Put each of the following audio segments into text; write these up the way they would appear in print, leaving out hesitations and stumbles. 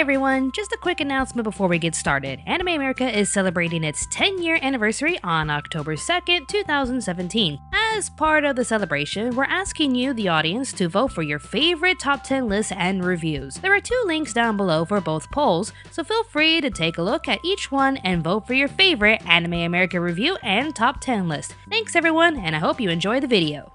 everyone, just a quick announcement before we get started. Anime America is celebrating its 10-year anniversary on October 2nd, 2017. As part of the celebration, we're asking you, the audience, to vote for your favorite top 10 lists and reviews. There are 2 links down below for both polls, so feel free to take a look at each one and vote for your favorite Anime America review and top 10 list. Thanks everyone, and I hope you enjoy the video.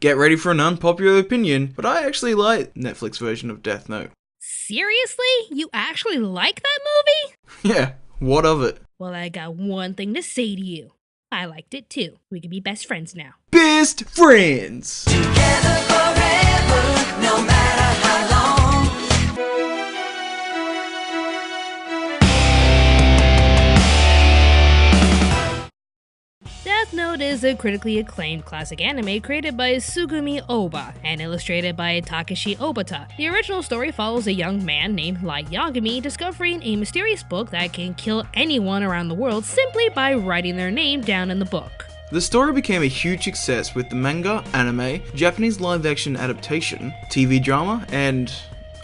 Get ready for an unpopular opinion, but I actually like Netflix version of Death Note. Seriously? You actually like that movie? Yeah, what of it? Well, I got one thing to say to you. I liked it too. We can be best friends now. Best friends! Together forever, no matter how long. Death Note is a critically acclaimed classic anime created by Tsugumi Ohba and illustrated by Takeshi Obata. The original story follows a young man named Light Yagami discovering a mysterious book that can kill anyone around the world simply by writing their name down in the book. The story became a huge success with the manga, anime, Japanese live-action adaptation, TV drama, and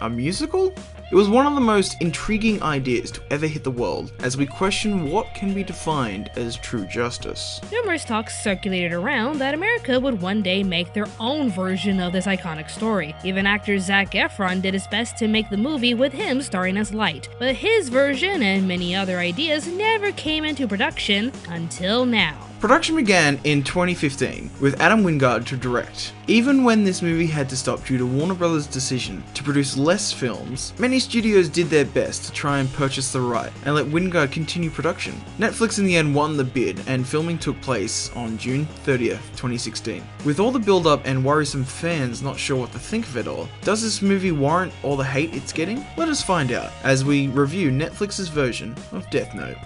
a musical? It was one of the most intriguing ideas to ever hit the world, as we question what can be defined as true justice. Numerous talks circulated around that America would one day make their own version of this iconic story. Even actor Zac Efron did his best to make the movie with him starring as Light, but his version and many other ideas never came into production until now. Production began in 2015 with Adam Wingard to direct. Even when this movie had to stop due to Warner Bros.' decision to produce less films, many studios did their best to try and purchase the right and let Wingard continue production. Netflix in the end won the bid, and filming took place on June 30th, 2016. With all the build-up and worrisome fans not sure what to think of it all, does this movie warrant all the hate it's getting? Let us find out as we review Netflix's version of Death Note.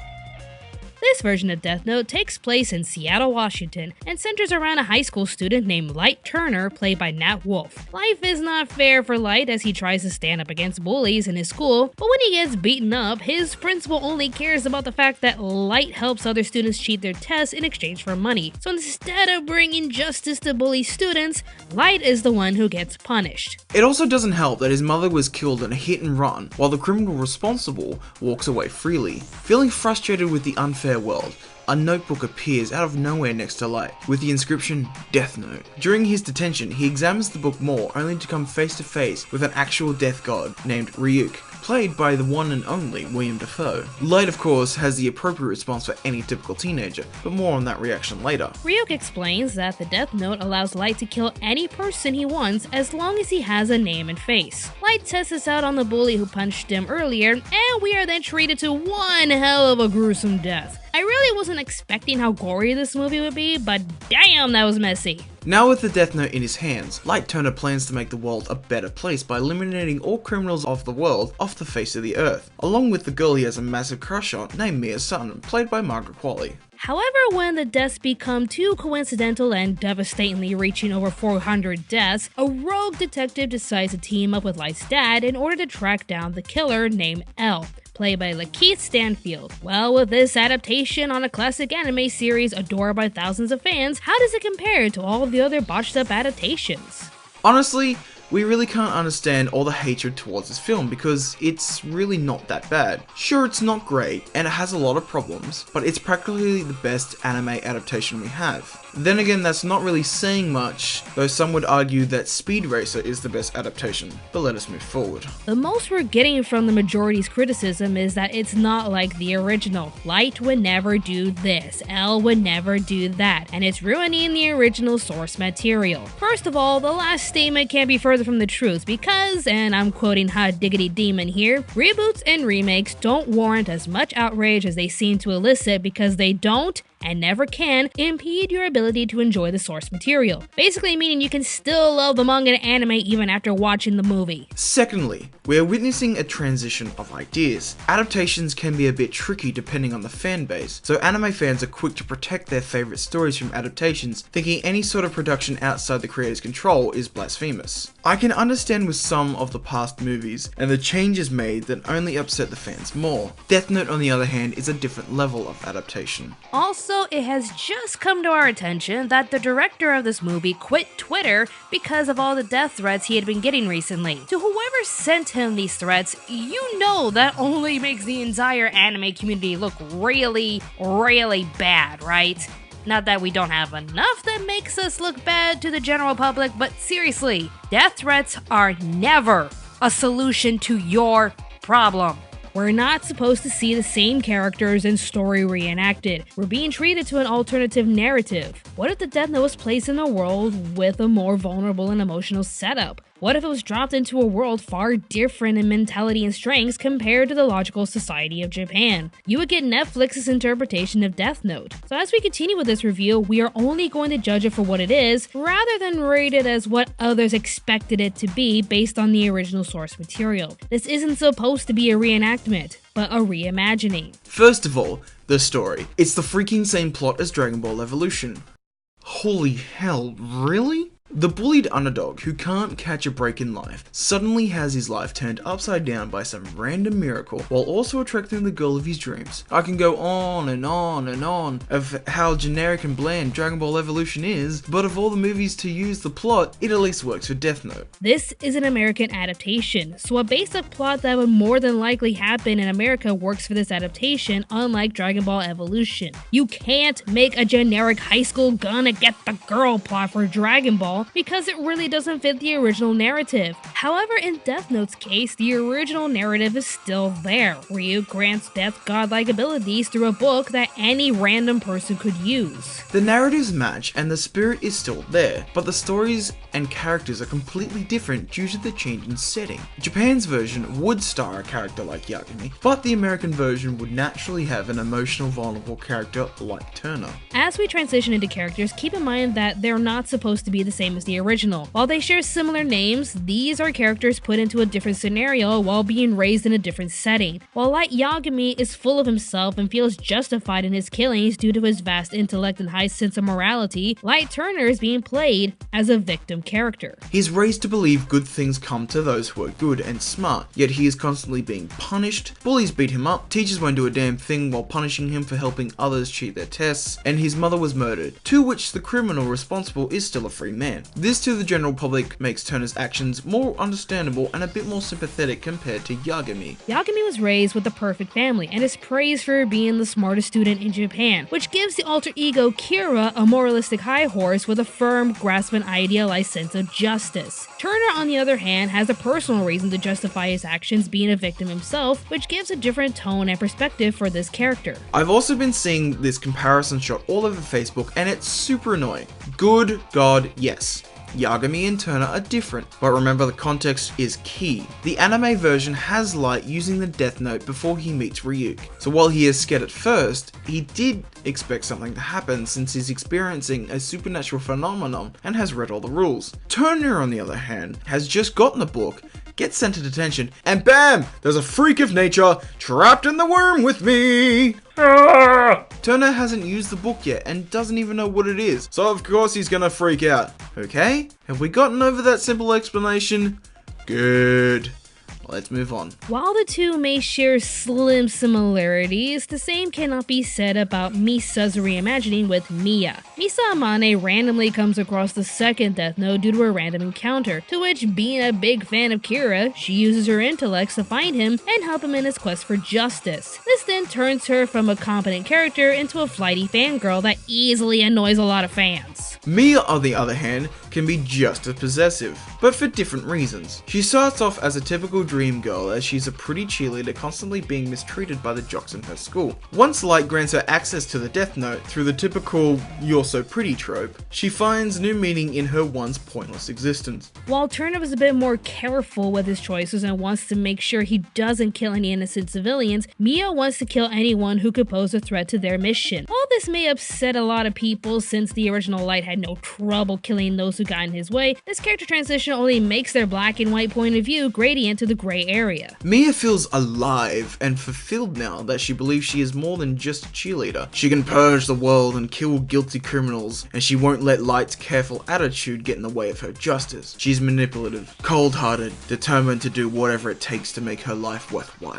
This version of Death Note takes place in Seattle, Washington, and centers around a high school student named Light Turner, played by Nat Wolff. Life is not fair for Light as he tries to stand up against bullies in his school, but when he gets beaten up, his principal only cares about the fact that Light helps other students cheat their tests in exchange for money. So instead of bringing justice to bully students, Light is the one who gets punished. It also doesn't help that his mother was killed in a hit and run, while the criminal responsible walks away freely. Feeling frustrated with the unfair world, a notebook appears out of nowhere next to Light, with the inscription, Death Note. During his detention, he examines the book more, only to come face to face with an actual death god named Ryuk, played by the one and only William Dafoe. Light, of course, has the appropriate response for any typical teenager, but more on that reaction later. Ryuk explains that the Death Note allows Light to kill any person he wants as long as he has a name and face. Light tests this out on the bully who punched him earlier, and we are then treated to one hell of a gruesome death. I really wasn't expecting how gory this movie would be, but damn, that was messy. Now with the Death Note in his hands, Light Turner plans to make the world a better place by eliminating all criminals of the world off the face of the earth, along with the girl he has a massive crush on named Mia Sutton, played by Margaret Qualley. However, when the deaths become too coincidental and devastatingly reaching over 400 deaths, a rogue detective decides to team up with Light's dad in order to track down the killer named L, played by Lakeith Stanfield. Well, with this adaptation on a classic anime series adored by thousands of fans, how does it compare to all of the other botched up adaptations? Honestly, we really can't understand all the hatred towards this film because it's really not that bad. Sure, it's not great and it has a lot of problems, but it's practically the best anime adaptation we have. Then again, that's not really saying much, though some would argue that Speed Racer is the best adaptation, but let us move forward. The most we're getting from the majority's criticism is that it's not like the original. Light would never do this, L would never do that, and it's ruining the original source material. First of all, the last statement can't be further from the truth because, and I'm quoting Hot Diggity Demon here, reboots and remakes don't warrant as much outrage as they seem to elicit because they don't and never can, impede your ability to enjoy the source material. Basically meaning you can still love the manga and anime even after watching the movie. Secondly, we are witnessing a transition of ideas. Adaptations can be a bit tricky depending on the fan base, so anime fans are quick to protect their favourite stories from adaptations, thinking any sort of production outside the creator's control is blasphemous. I can understand with some of the past movies and the changes made that only upset the fans more. Death Note, on the other hand, is a different level of adaptation. Also, it has just come to our attention that the director of this movie quit Twitter because of all the death threats he had been getting recently. To whoever sent him these threats, you know that only makes the entire anime community look really, really bad, right? Not that we don't have enough that makes us look bad to the general public, but seriously, death threats are never a solution to your problem. We're not supposed to see the same characters and story reenacted. We're being treated to an alternative narrative. What if the Death Note was placed in a world with a more vulnerable and emotional setup? What if it was dropped into a world far different in mentality and strengths compared to the logical society of Japan? You would get Netflix's interpretation of Death Note. So as we continue with this review, we are only going to judge it for what it is, rather than rate it as what others expected it to be based on the original source material. This isn't supposed to be a reenactment, but a reimagining. First of all, the story. It's the freaking same plot as Dragon Ball Evolution. Holy hell, really? The bullied underdog who can't catch a break in life suddenly has his life turned upside down by some random miracle while also attracting the girl of his dreams. I can go on and on and on of how generic and bland Dragon Ball Evolution is, but of all the movies to use the plot, it at least works for Death Note. This is an American adaptation, so a basic plot that would more than likely happen in America works for this adaptation, unlike Dragon Ball Evolution. You can't make a generic high school gonna get the girl plot for Dragon Ball because it really doesn't fit the original narrative. However, in Death Note's case, the original narrative is still there. Ryuk grants Death godlike abilities through a book that any random person could use. The narratives match and the spirit is still there, but the stories and characters are completely different due to the change in setting. Japan's version would star a character like Yagami, but the American version would naturally have an emotional, vulnerable character like Turner. As we transition into characters, keep in mind that they're not supposed to be the same as the original. While they share similar names, these are characters put into a different scenario while being raised in a different setting. While Light Yagami is full of himself and feels justified in his killings due to his vast intellect and high sense of morality, Light Turner is being played as a victim character. He's raised to believe good things come to those who are good and smart, yet he is constantly being punished, bullies beat him up, teachers won't do a damn thing while punishing him for helping others cheat their tests, and his mother was murdered, to which the criminal responsible is still a free man. This to the general public makes Turner's actions more understandable and a bit more sympathetic compared to Yagami. Yagami was raised with a perfect family and is praised for being the smartest student in Japan, which gives the alter ego Kira a moralistic high horse with a firm, grasping, idealized sense of justice. Turner, on the other hand, has a personal reason to justify his actions, being a victim himself, which gives a different tone and perspective for this character. I've also been seeing this comparison shot all over Facebook and it's super annoying. Good God, yes. Yagami and Turner are different, but remember the context is key. The anime version has Light using the Death Note before he meets Ryuk, so while he is scared at first, he did expect something to happen since he's experiencing a supernatural phenomenon and has read all the rules. Turner, on the other hand, has just gotten the book, gets sent to detention, and BAM! There's a freak of nature trapped in the worm with me! Turner hasn't used the book yet and doesn't even know what it is, so of course he's gonna freak out. Okay? Have we gotten over that simple explanation? Good. Let's move on. While the two may share slim similarities, the same cannot be said about Misa's reimagining with Miya. Misa Amane randomly comes across the second Death Note due to a random encounter, to which, being a big fan of Kira, she uses her intellects to find him and help him in his quest for justice. This then turns her from a competent character into a flighty fangirl that easily annoys a lot of fans. Miya, on the other hand, can be just as possessive, but for different reasons. She starts off as a typical dream girl, as she's a pretty cheerleader constantly being mistreated by the jocks in her school. Once Light grants her access to the Death Note through the typical "you're so pretty" trope, she finds new meaning in her once pointless existence. While Turner is a bit more careful with his choices and wants to make sure he doesn't kill any innocent civilians, Mia wants to kill anyone who could pose a threat to their mission. While this may upset a lot of people since the original Light had no trouble killing those who got in his way, this character transition only makes their black and white point of view gradient to the gray area. Mia feels alive and fulfilled now that she believes she is more than just a cheerleader. She can purge the world and kill guilty criminals, and she won't let Light's careful attitude get in the way of her justice. She's manipulative, cold-hearted, determined to do whatever it takes to make her life worthwhile.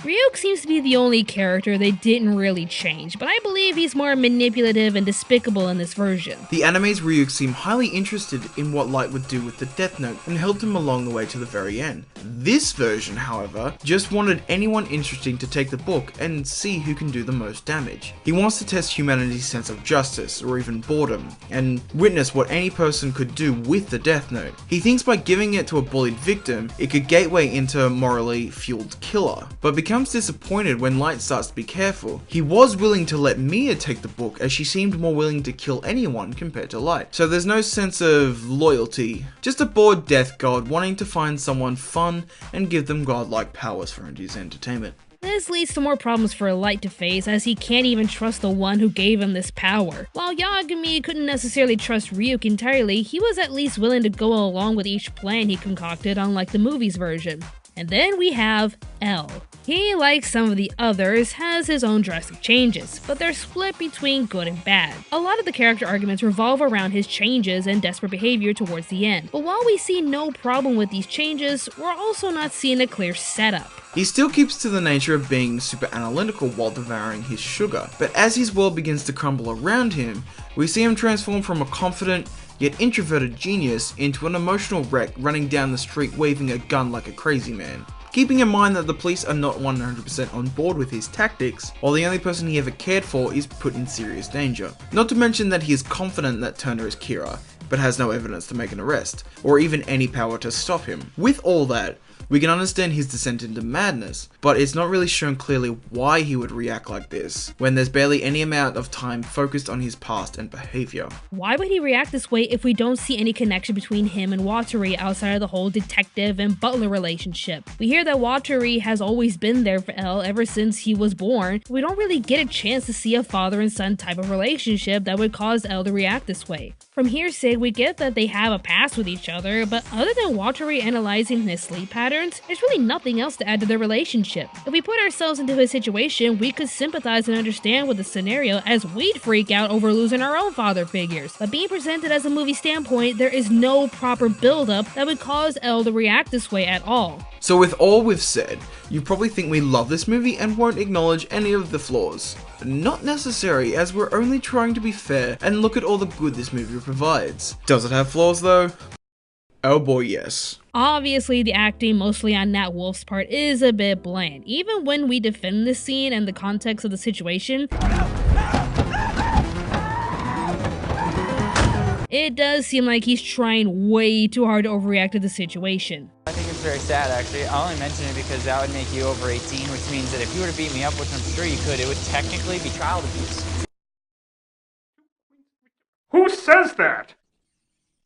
Ryuk seems to be the only character they didn't really change, but I believe he's more manipulative and despicable in this version. The anime's Ryuk seemed highly interested in what Light would do with the Death Note and helped him along the way to the very end. This version, however, just wanted anyone interesting to take the book and see who can do the most damage. He wants to test humanity's sense of justice, or even boredom, and witness what any person could do with the Death Note. He thinks by giving it to a bullied victim, it could gateway into a morally fueled killer, but becomes disappointed when Light starts to be careful. He was willing to let Mia take the book, as she seemed more willing to kill anyone compared to Light. So there's no sense of loyalty, just a bored death god wanting to find someone fun and give them godlike powers for his entertainment. This leads to more problems for Light to face, as he can't even trust the one who gave him this power. While Yagami couldn't necessarily trust Ryuk entirely, he was at least willing to go along with each plan he concocted, unlike the movie's version. And then we have L. He, like some of the others, has his own drastic changes, but they're split between good and bad. A lot of the character arguments revolve around his changes and desperate behavior towards the end, but while we see no problem with these changes, we're also not seeing a clear setup. He still keeps to the nature of being super analytical while devouring his sugar, but as his world begins to crumble around him, we see him transform from a confident, yet introverted genius into an emotional wreck running down the street waving a gun like a crazy man. Keeping in mind that the police are not 100% on board with his tactics, while the only person he ever cared for is put in serious danger. Not to mention that he is confident that Turner is Kira, but has no evidence to make an arrest, or even any power to stop him. With all that, we can understand his descent into madness, but it's not really shown clearly why he would react like this, when there's barely any amount of time focused on his past and behavior. Why would he react this way if we don't see any connection between him and Watari outside of the whole detective and butler relationship? We hear that Watari has always been there for L ever since he was born, but we don't really get a chance to see a father and son type of relationship that would cause L to react this way. From hearsay, we get that they have a past with each other, but other than Watari analyzing his sleep patterns, there's really nothing else to add to their relationship. If we put ourselves into his situation, we could sympathize and understand with the scenario, as we'd freak out over losing our own father figures. But being presented as a movie standpoint, there is no proper build-up that would cause L to react this way at all. So with all we've said, you probably think we love this movie and won't acknowledge any of the flaws. Not necessary, as we're only trying to be fair and look at all the good this movie provides. Does it have flaws though? Oh boy, yes. Obviously, the acting, mostly on Nat Wolff's part, is a bit bland. Even when we defend this scene and the context of the situation, it does seem like he's trying way too hard to overreact to the situation. I think it's very sad, actually. I only mention it because that would make you over 18, which means that if you were to beat me up, which I'm sure you could, it would technically be child abuse. Who says that?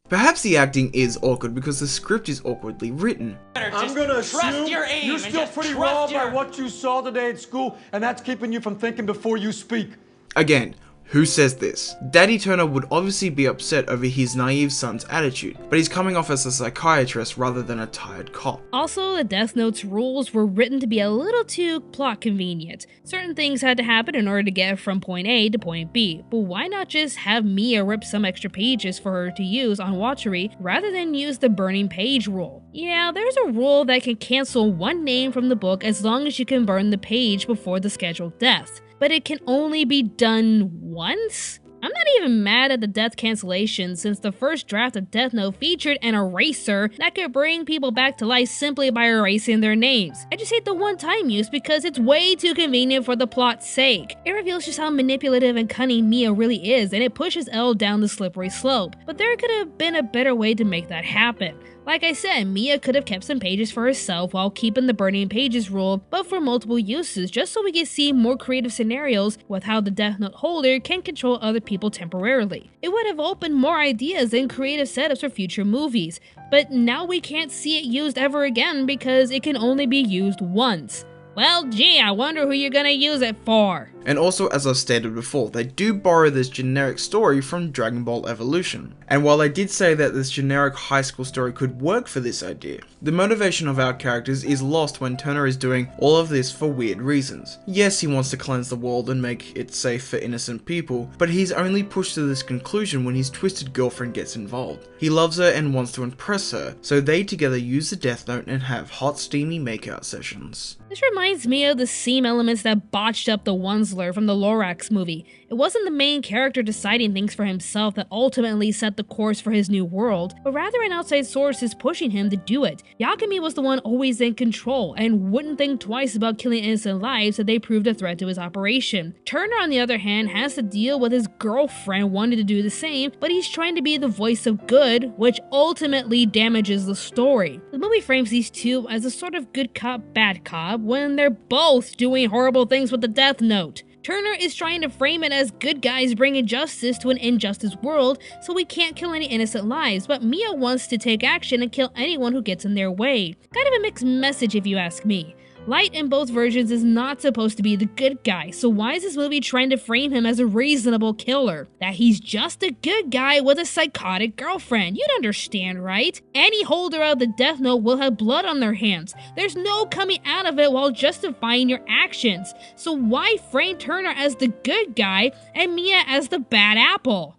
Perhaps the acting is awkward because the script is awkwardly written. I'm gonna assume you're still pretty raw by what you saw today at school, and that's keeping you from thinking before you speak. Again, who says this? Daddy Turner would obviously be upset over his naive son's attitude, but he's coming off as a psychiatrist rather than a tired cop. Also, the Death Note's rules were written to be a little too plot convenient. Certain things had to happen in order to get from point A to point B, but why not just have Mia rip some extra pages for her to use on Watari rather than use the burning page rule? Yeah, there's a rule that can cancel one name from the book as long as you can burn the page before the scheduled death, but it can only be done once? I'm not not even mad at the death cancellation, since the first draft of Death Note featured an eraser that could bring people back to life simply by erasing their names. I just hate the one-time use because it's way too convenient for the plot's sake. It reveals just how manipulative and cunning Mia really is, and it pushes L down the slippery slope. But there could have been a better way to make that happen. Like I said, Mia could have kept some pages for herself while keeping the burning pages rule, but for multiple uses, just so we can see more creative scenarios with how the Death Note holder can control other people temporarily. It would have opened more ideas and creative setups for future movies, but now we can't see it used ever again because it can only be used once. Well, gee, I wonder who you're gonna use it for. And also, as I've stated before, they do borrow this generic story from Dragon Ball Evolution. And while I did say that this generic high school story could work for this idea, the motivation of our characters is lost when Turner is doing all of this for weird reasons. Yes, he wants to cleanse the world and make it safe for innocent people, but he's only pushed to this conclusion when his twisted girlfriend gets involved. He loves her and wants to impress her, so they together use the Death Note and have hot steamy makeout sessions. This reminds me of the same elements that botched up the Wunsler from the Lorax movie. It wasn't the main character deciding things for himself that ultimately set the course for his new world, but rather an outside source is pushing him to do it. Yakami was the one always in control, and wouldn't think twice about killing innocent lives if they proved a threat to his operation. Turner, on the other hand, has to deal with his girlfriend wanting to do the same, but he's trying to be the voice of good, which ultimately damages the story. The movie frames these two as a sort of good cop, bad cop, when they're both doing horrible things with the Death Note. Turner is trying to frame it as good guys bringing justice to an injustice world, so we can't kill any innocent lives, but Mia wants to take action and kill anyone who gets in their way. Kind of a mixed message if you ask me. Light in both versions is not supposed to be the good guy, so why is this movie trying to frame him as a reasonable killer? That he's just a good guy with a psychotic girlfriend. You'd understand, right? Any holder of the Death Note will have blood on their hands. There's no coming out of it while justifying your actions. So why frame Turner as the good guy and Mia as the bad apple?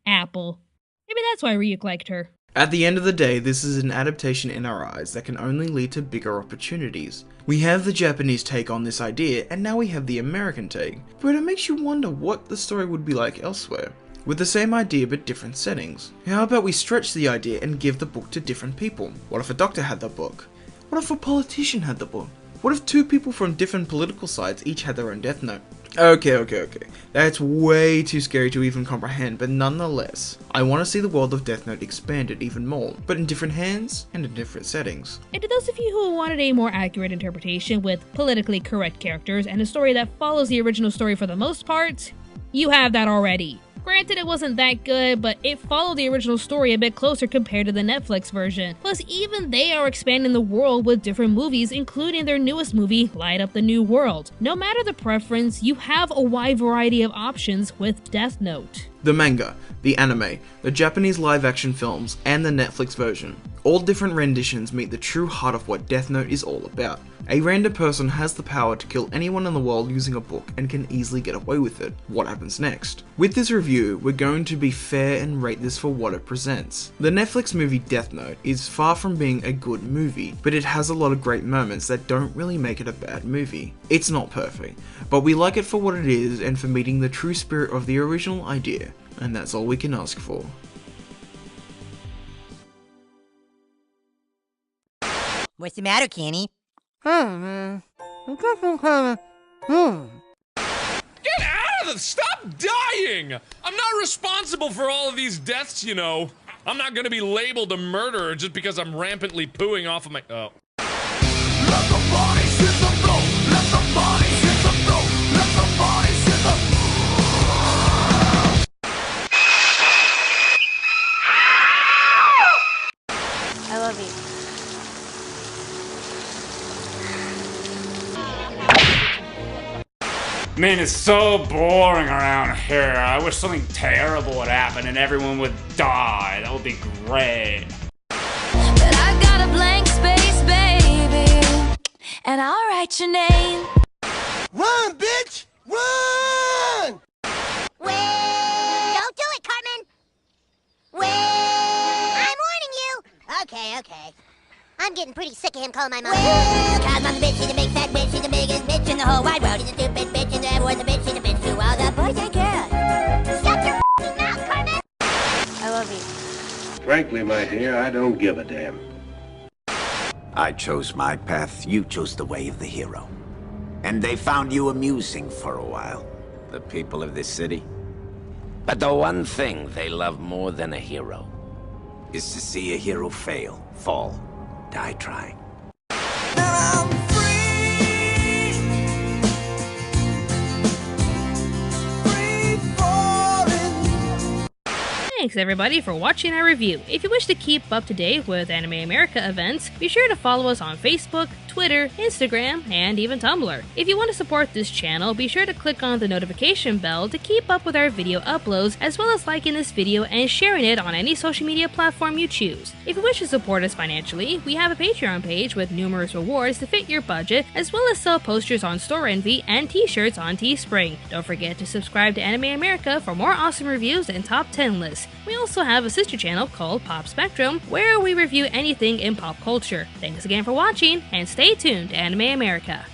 Apple. Maybe that's why Ryuk liked her. At the end of the day, this is an adaptation in our eyes that can only lead to bigger opportunities. We have the Japanese take on this idea, and now we have the American take, but it makes you wonder what the story would be like elsewhere, with the same idea but different settings. How about we stretch the idea and give the book to different people? What if a doctor had the book? What if a politician had the book? What if two people from different political sides each had their own Death Note? Okay. That's way too scary to even comprehend, but nonetheless, I want to see the world of Death Note expanded even more, but in different hands and in different settings. And to those of you who wanted a more accurate interpretation with politically correct characters and a story that follows the original story for the most part, you have that already. Granted, it wasn't that good, but it followed the original story a bit closer compared to the Netflix version. Plus, even they are expanding the world with different movies, including their newest movie, Light Up the New World. No matter the preference, you have a wide variety of options with Death Note. The manga, the anime, the Japanese live-action films, and the Netflix version. All different renditions meet the true heart of what Death Note is all about. A random person has the power to kill anyone in the world using a book and can easily get away with it. What happens next? With this review, we're going to be fair and rate this for what it presents. The Netflix movie Death Note is far from being a good movie, but it has a lot of great moments that don't really make it a bad movie. It's not perfect, but we like it for what it is and for meeting the true spirit of the original idea, and that's all we can ask for. What's the matter, Kenny? Get out of the... Stop dying! I'm not responsible for all of these deaths, you know. I'm not gonna be labeled a murderer just because I'm rampantly pooing off of my... Oh. Let the bodies hit the floor. Let the bodies hit the floor. Let the bodies hit the floor. I love you. Man, it's so boring around here. I wish something terrible would happen and everyone would die. That would be great. But I got a blank space, baby, and I'll write your name. Run, bitch! Run! Well, don't do it, Cartman. Well, I'm warning you. Okay. I'm getting pretty sick of him calling my mom. Well, cause I'm the bitch, she's the big fat bitch, she's the biggest bitch in the whole wide world. She's a stupid bitch, and everyone's a bitch, she's a bitch to all the boys and girls. Frankly, my dear, I don't give a damn. I chose my path, you chose the way of the hero. And they found you amusing for a while, the people of this city. But the one thing they love more than a hero is to see a hero fail, fall, die trying. Thanks everybody for watching our review. If you wish to keep up to date with Anime America events, be sure to follow us on Facebook, Twitter, Instagram, and even Tumblr. If you want to support this channel, be sure to click on the notification bell to keep up with our video uploads, as well as liking this video and sharing it on any social media platform you choose. If you wish to support us financially, we have a Patreon page with numerous rewards to fit your budget, as well as sell posters on Store Envy and t-shirts on Teespring. Don't forget to subscribe to Anime America for more awesome reviews and top 10 lists. We also have a sister channel called Pop Spectrum, where we review anything in pop culture. Thanks again for watching, and stay tuned to Anime America.